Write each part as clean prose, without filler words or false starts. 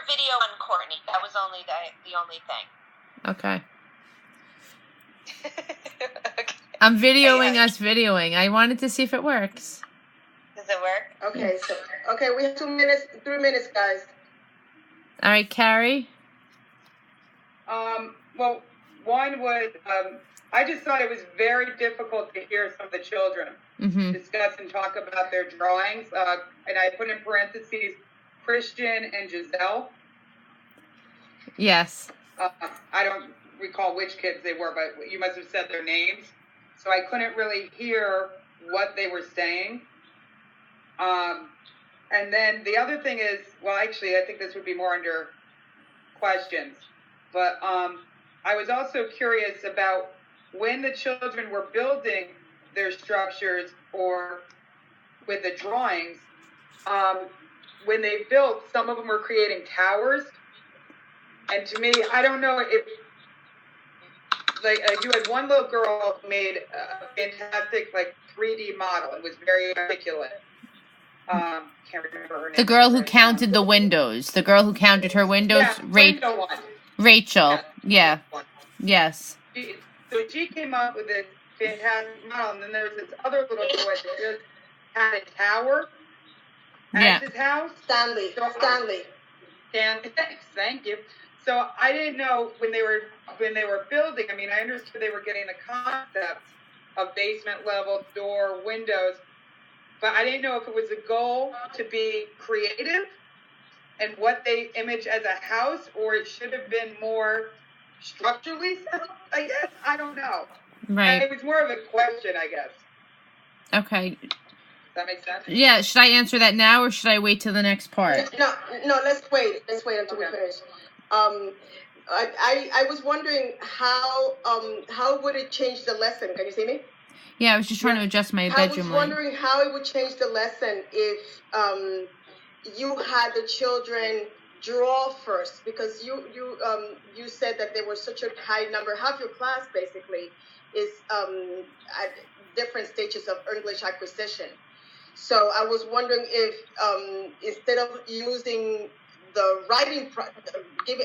video on Courtney. That was only the only thing. Okay. Okay. I'm videoing us videoing. I wanted to see if it works. Does it work? Okay, so we have 3 minutes, guys. All right, Carrie. Well, one was I just thought it was very difficult to hear some of the children discuss and talk about their drawings. And I put in parentheses Christian and Giselle. Yes. I don't recall which kids they were, but you must have said their names. So I couldn't really hear what they were saying. And then the other thing is, well, actually, I think this would be more under questions. But I was also curious about when the children were building their structures or with the drawings, when they built, some of them were creating towers. And to me, I don't know if, like, you had one little girl who made a fantastic, like, 3D model. It was very articulate. Can't remember her name. The girl who counted the windows. The girl who counted her windows. Yeah, Rachel. Yeah. Yes. So she came up with this fantastic model, and then there was this other little boy that just had a tower at his house. Stanley. Thank you. So I didn't know when they were building. I mean, I understood they were getting the concept of basement level door windows, but I didn't know if it was a goal to be creative and what they image as a house, or it should have been more structurally sound, I guess. I don't know. Right. It was more of a question, I guess. Okay. Does that make sense? Yeah. Should I answer that now, or should I wait till the next part? No. Let's wait until we finish. I was wondering how would it change the lesson? Can you see me? Yeah, I was just trying to adjust my bedroom light. I was wondering how it would change the lesson if you had the children draw first, because you said that there was such a high number. Half your class basically is at different stages of English acquisition. So I was wondering if instead of using the writing,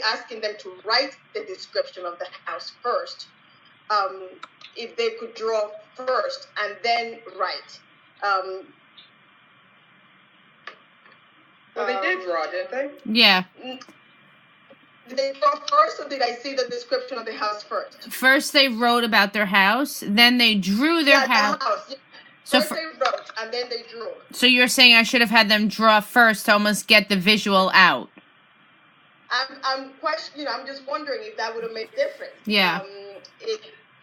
asking them to write the description of the house first, if they could draw first and then write. Well, they did draw, didn't they? Yeah. Did they draw first, or did I see the description of the house first? First, they wrote about their house. Then they drew their house. The house. So first they wrote, and then they drew. So you're saying I should have had them draw first to almost get the visual out? I'm questioning. I'm just wondering if that would have made a difference. Yeah.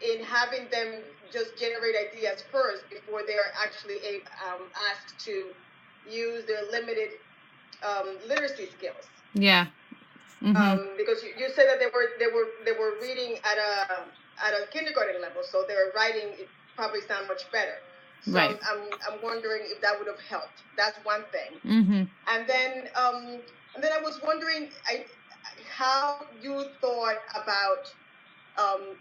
In having them just generate ideas first before they're actually asked to use their limited literacy skills. Yeah. Mm-hmm. Because you said that they were reading at a kindergarten level, so their writing probably sound much better. So right. I'm wondering if that would have helped. That's one thing. Mm-hmm. And then I was wondering how you thought about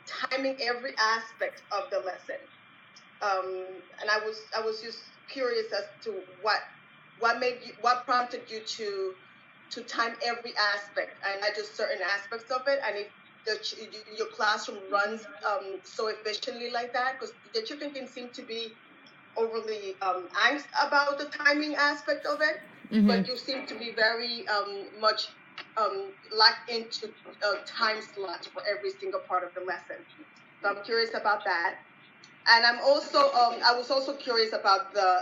timing every aspect of the lesson. And I was just curious as to what prompted you to time every aspect and not just certain aspects of it, and if your classroom runs so efficiently like that, because the children can seem to be overly angst about the timing aspect of it, but you seem to be very much locked into time slots for every single part of the lesson. So I'm curious about that. And I'm also I was also curious about the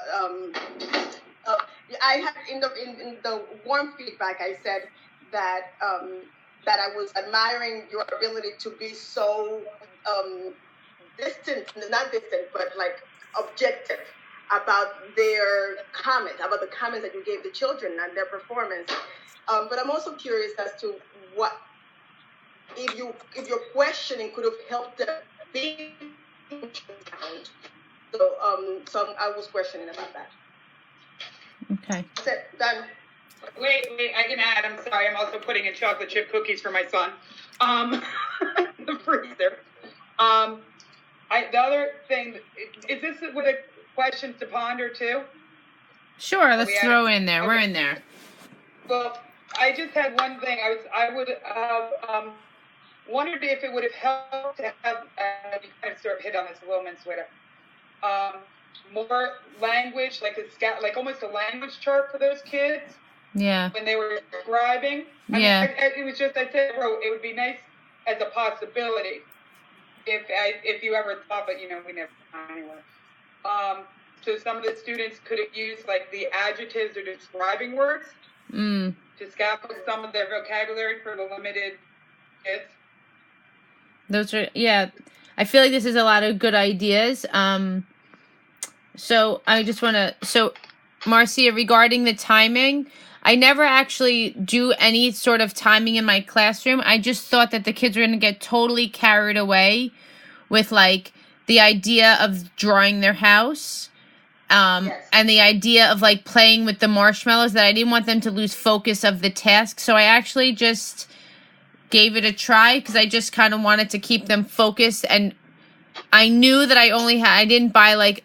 I had in the warm feedback I said that that I was admiring your ability to be so not distant, but like objective about their comments, about the comments that you gave the children and their performance. But I'm also curious as to what if your questioning could have helped them be. So I was questioning about that. Okay. That's it. Done. Wait, I can add. I'm sorry. I'm also putting in chocolate chip cookies for my son. The freezer. The other thing, is this with a questions to ponder too? Sure, let's throw in there. We're in there. Well, I just had one thing. I would have wondered if it would have helped to have, you kind of sort of hit on this a little bit, more language, like almost a language chart for those kids. Yeah. When they were describing. Yeah. It was just, I said, it would be nice as a possibility if you ever thought, but we never anyway. So some of the students could have used like the adjectives or describing words to scaffold some of their vocabulary for the limited kids. Those are, yeah. I feel like this is a lot of good ideas. So I just want to, so Marcia, regarding the timing, I never actually do any sort of timing in my classroom. I just thought that the kids were going to get totally carried away with like the idea of drawing their house. Yes. And the idea of like playing with the marshmallows, that I didn't want them to lose focus of the task. So I actually just gave it a try because I just kind of wanted to keep them focused. And I knew that I didn't buy like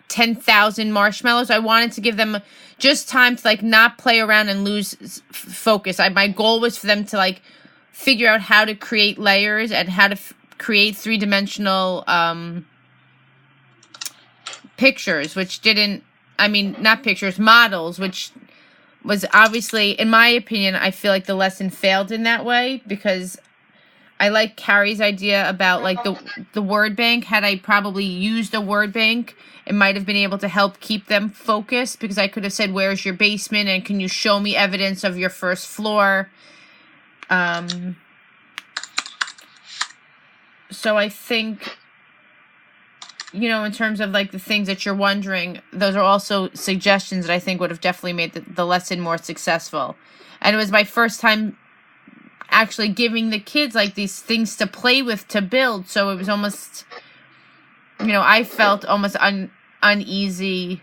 10,000 marshmallows. I wanted to give them just time to like not play around and lose focus. My goal was for them to like figure out how to create layers and how to create 3-dimensional pictures, which models, which was obviously, in my opinion, I feel like the lesson failed in that way because I like Carrie's idea about like the word bank. Had I probably used a word bank, it might have been able to help keep them focused because I could have said, where's your basement? And can you show me evidence of your first floor? So I think, in terms of like the things that you're wondering, those are also suggestions that I think would have definitely made the lesson more successful. And it was my first time actually giving the kids like these things to play with, to build. So it was almost, I felt almost uneasy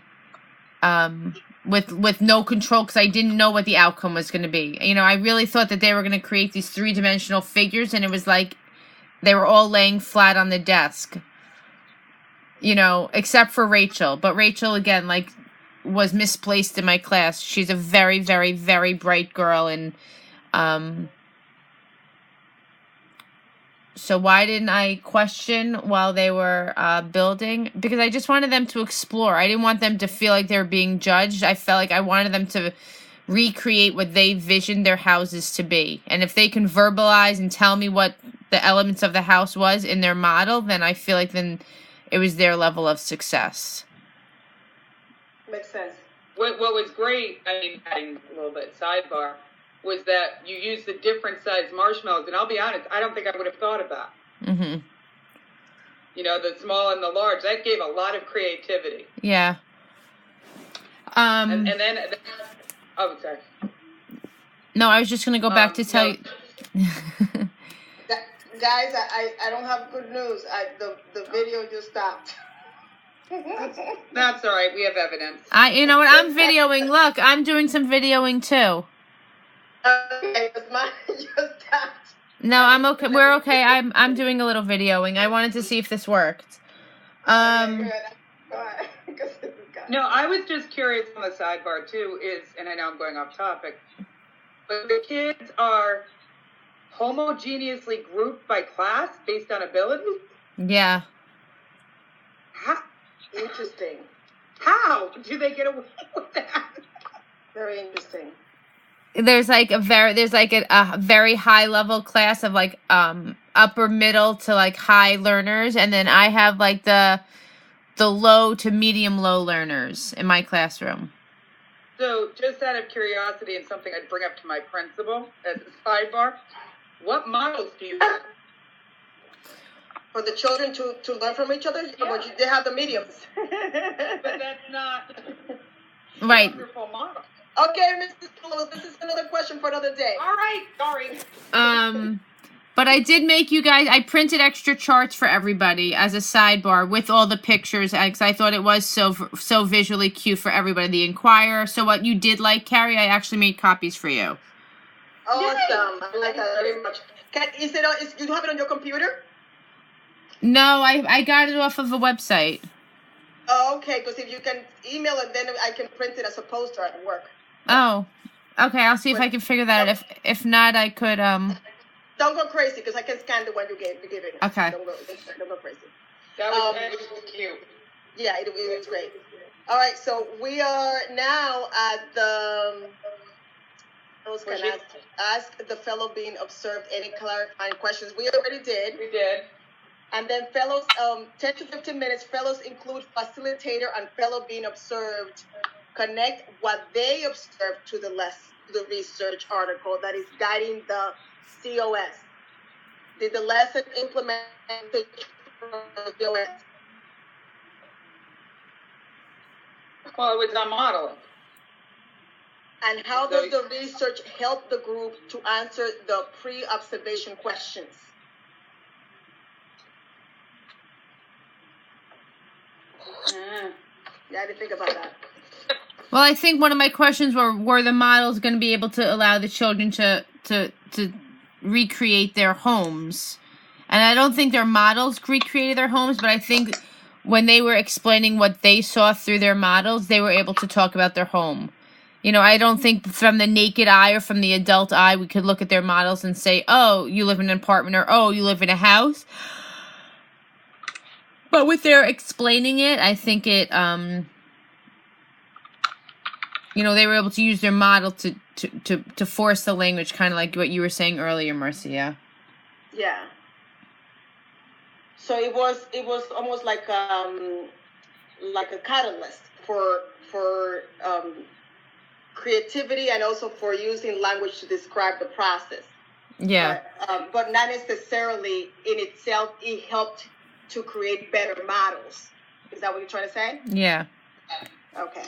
with no control because I didn't know what the outcome was going to be. I really thought that they were going to create these 3-dimensional figures, and it was like they were all laying flat on the desk. Except for Rachel. But Rachel, again, like, was misplaced in my class. She's a very, very, very bright girl. And so why didn't I question while they were building? Because I just wanted them to explore. I didn't want them to feel like they were being judged. I felt like I wanted them to recreate what they visioned their houses to be. And if they can verbalize and tell me what the elements of the house was in their model, then I feel like then it was their level of success. Makes sense. What was great, adding a little bit sidebar, was that you used the different size marshmallows. And I'll be honest, I don't think I would have thought of that. Mm-hmm. The small and the large. That gave a lot of creativity. Yeah. And then, oh, sorry. No, I was just going to go back to tell you. Guys, I don't have good news. The video just stopped. That's all right. We have evidence. You know what? I'm videoing. Look, I'm doing some videoing too. Okay, because mine just stopped. No, I'm okay. We're okay. I'm doing a little videoing. I wanted to see if this worked. Okay, No, I was just curious on the sidebar too. And I know I'm going off topic, but the kids are homogeneously grouped by class based on ability? Yeah. How? Interesting. How do they get away with that? Very interesting. There's like a very high level class of like upper middle to like high learners, and then I have like the low to medium low learners in my classroom. So just out of curiosity and something I'd bring up to my principal as a sidebar, what models do you have? For the children to learn from each other? Yeah. They have the mediums. But that's not Right. a wonderful model. Okay, Mrs. Close, this is another question for another day. All right, sorry. But I did make you guys, I printed extra charts for everybody as a sidebar with all the pictures because I thought it was so visually cute for everybody. The Inquirer. So what you did like, Carrie, I actually made copies for you. Awesome. I like that very much. You have it on your computer? No, I got it off of a website. Oh, okay, because if you can email it, then I can print it as a poster at work. Oh, Okay, I'll see if I can figure that out. If not, I could Don't go crazy because I can scan the one you're giving. Okay. Don't go crazy. That was cute. Yeah, it was great. All right, so we are now at the. I was going to ask the fellow being observed any clarifying questions. We already did. We did. And then fellows, 10 to 15 minutes, fellows include facilitator and fellow being observed. Connect what they observed to the research article that is guiding the COS. Did the lesson implement the COS? Well, it was a model. And how does the research help the group to answer the pre-observation questions? Yeah, I didn't think about that. Well, I think one of my questions were the models going to be able to allow the children to recreate their homes? And I don't think their models recreated their homes, but I think when they were explaining what they saw through their models, they were able to talk about their home. You know, I don't think from the naked eye or from the adult eye, we could look at their models and say, oh, you live in an apartment, or oh, you live in a house. But with their explaining it, I think it, you know, they were able to use their model to force the language, kind of like what you were saying earlier, Marcia. Yeah. So it was almost like a catalyst for creativity and also for using language to describe the process. Yeah. But not necessarily in itself, it helped to create better models. Is that what you're trying to say? Yeah. Okay.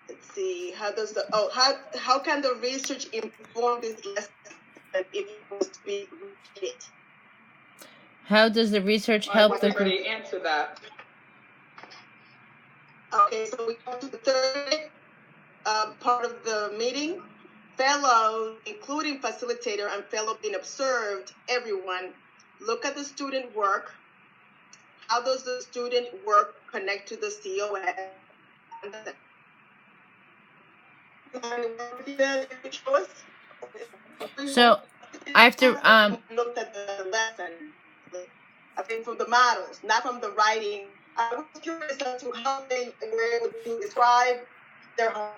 Let's see. How can the research inform this lesson if it was to be repeated? How does the research help the group? Already answer that. Okay, so we go to the third part of the meeting. Fellow, including facilitator and fellow being observed, everyone, look at the student work. How does the student work connect to the COS? So I have to looked at the lesson. I think from the models, not from the writing. I was curious as to how they were able to describe their home